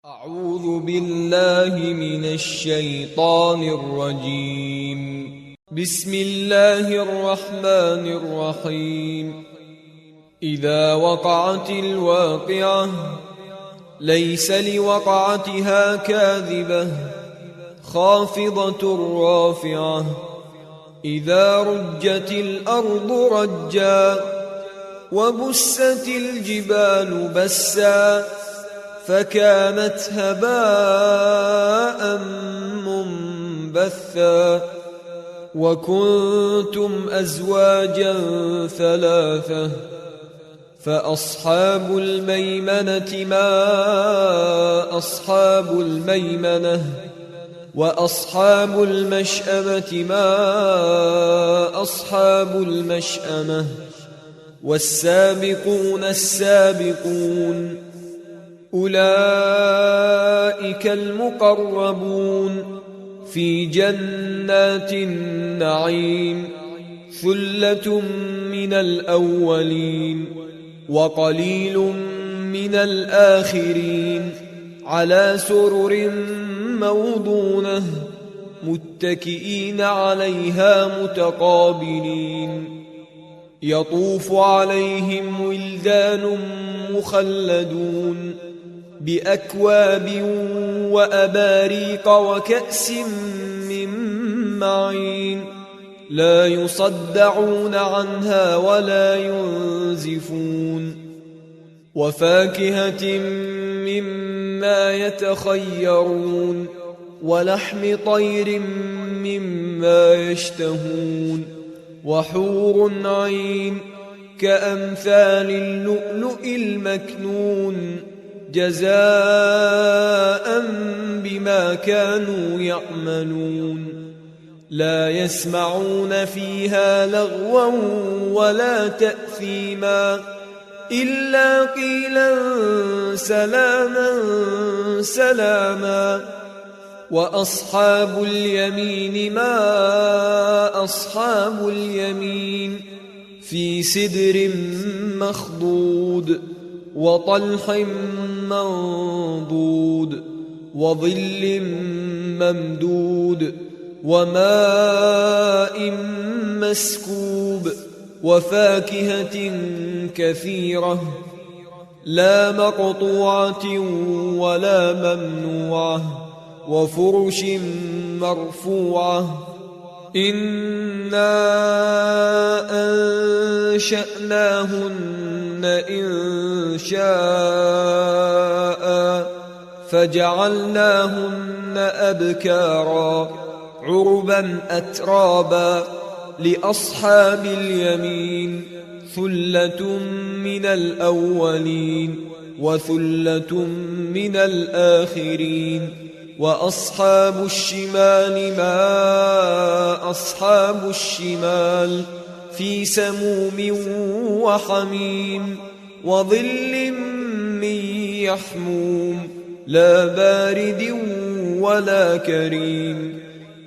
أعوذ بالله من الشيطان الرجيم. بسم الله الرحمن الرحيم. إذا وقعت الواقعة ليس لوقعتها كاذبة خافضة رافعة. إذا رجت الأرض رجا وبست الجبال بسا فكانت هباء منبثا. وكنتم أزواجا ثلاثة فأصحاب الميمنة ما أصحاب الميمنة وأصحاب المشأمة ما أصحاب المشأمة. والسابقون السابقون أولئك المقربون في جنات النعيم. ثلة من الأولين وقليل من الآخرين على سرر موضونة متكئين عليها متقابلين. يطوف عليهم ولدان مخلدون بأكواب وأباريق وكأس من معين لا يصدعون عنها ولا ينزفون. وفاكهة مما يتخيرون ولحم طير مما يشتهون. وحور عين كأمثال اللؤلؤ المكنون جزاء بما كانوا يعملون. لا يسمعون فيها لغوا ولا تأثيما إلا قيلا سلاما سلاما. وأصحاب اليمين ما أصحاب اليمين في سدر مخضود وطلح منضود وظل ممدود وماء مسكوب وفاكهة كثيرة لا مقطوعة ولا ممنوعة وفرش مرفوعة. إنا أنشأناهن إنشاء فجعلناهن أبكارا عربا أترابا لأصحاب اليمين. ثلة من الأولين وثلة من الآخرين. وأصحاب الشمال ما أصحاب الشمال في سموم وحميم وظل من يحموم لا بارد ولا كريم.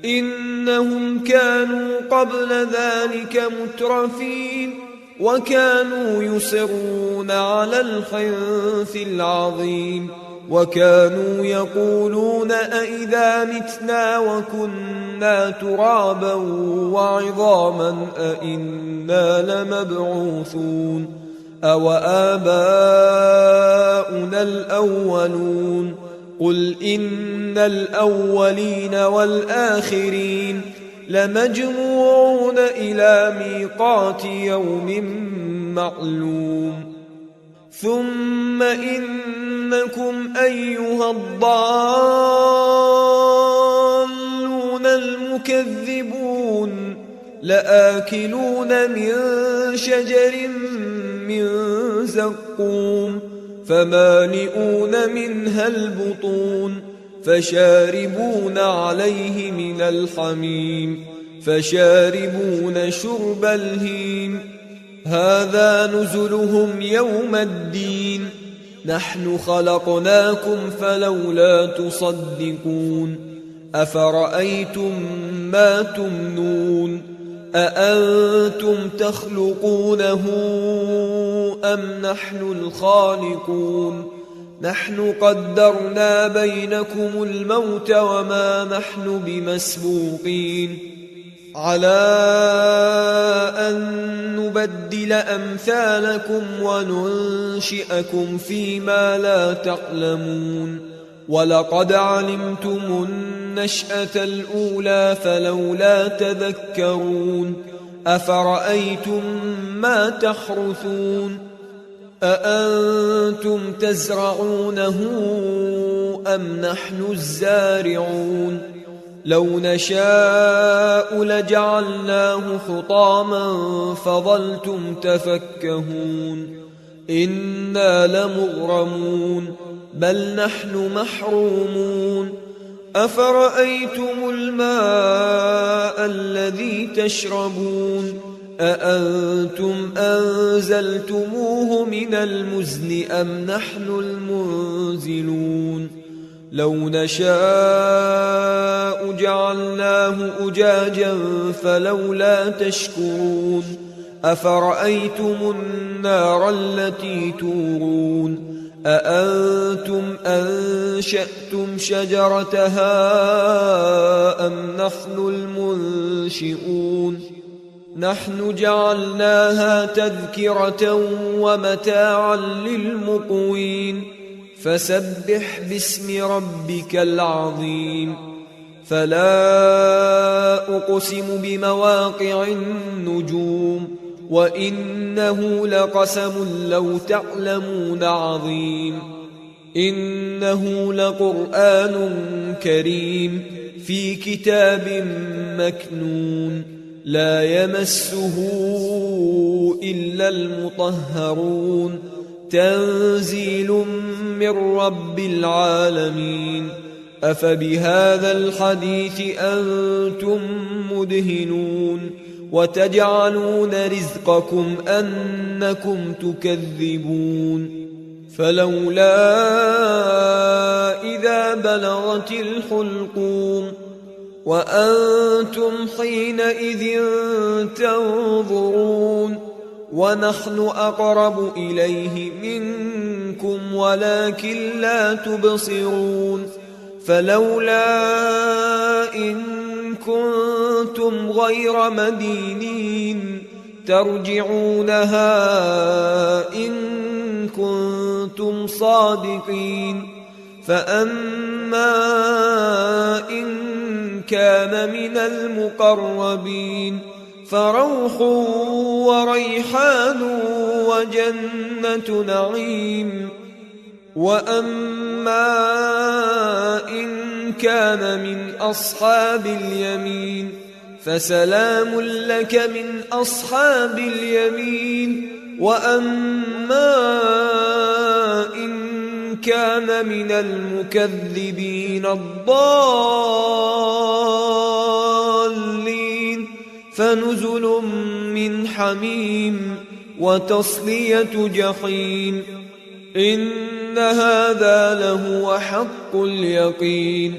إنهم كانوا قبل ذلك مترفين وكانوا يصرون على الحنث العظيم. وكانوا يقولون أئذا متنا وكنا ترابا وعظاما أئنا لمبعوثون أو آباؤنا الأولون. قل إن الأولين والآخرين لمجموعون إلى ميقات يوم معلوم. ثم إنكم أيها الضالون المكذبون لآكلون من شجر من زقوم فمالئون منها البطون فشاربون عليه من الحميم فشاربون شرب الهيم. هذا نزلهم يوم الدين. نحن خلقناكم فلولا تصدقون. أفرأيتم ما تمنون أأنتم تخلقونه أم نحن الخالقون نحن قدرنا بينكم الموت وما نحن بمسبوقين على أن نبدل أمثالكم وننشئكم فيما لا تعلمون ولقد علمتم النشأة الأولى فلولا تذكرون أفرأيتم ما تحرثون أأنتم تزرعونه أم نحن الزارعون لو نشاء لجعلناه حطاما فظلتم تفكهون إنا لمغرمون بل نحن محرومون أفرأيتم الماء الذي تشربون أأنتم أنزلتموه من المزن أم نحن المنزلون لو نشاء جعلناه أجاجا فلولا تشكرون أفرأيتم النار التي تورون أأنتم أنشأتم شجرتها أم نحن المنشئون نحن جعلناها تذكرة ومتاعا للمقوين فسبح باسم ربك العظيم فلا أقسم بمواقع النجوم وإنه لقسم لو تعلمون عظيم إنه لقرآن كريم في كتاب مكنون لا يمسه إلا المطهرون تنزيل من رب العالمين أفبهذا الحديث أنتم مدهنون وتجعلون رزقكم أنكم تكذبون فلولا إذا بلغت الحلقوم وأنتم حينئذ تنظرون ونحن أقرب إليه منكم ولكن لا تبصرون فلولا إن كنتم غير مدينين ترجعونها إن كنتم صادقين فأما إن كان من المقربين فروح وريحان وجنة نعيم وأما إن كان من أصحاب اليمين فسلام لك من أصحاب اليمين وأما إن كان من المكذبين الضالين فنزل من حميم وتصلية جحيم إن هذا لهو حق اليقين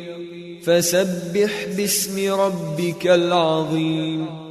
فسبح باسم ربك العظيم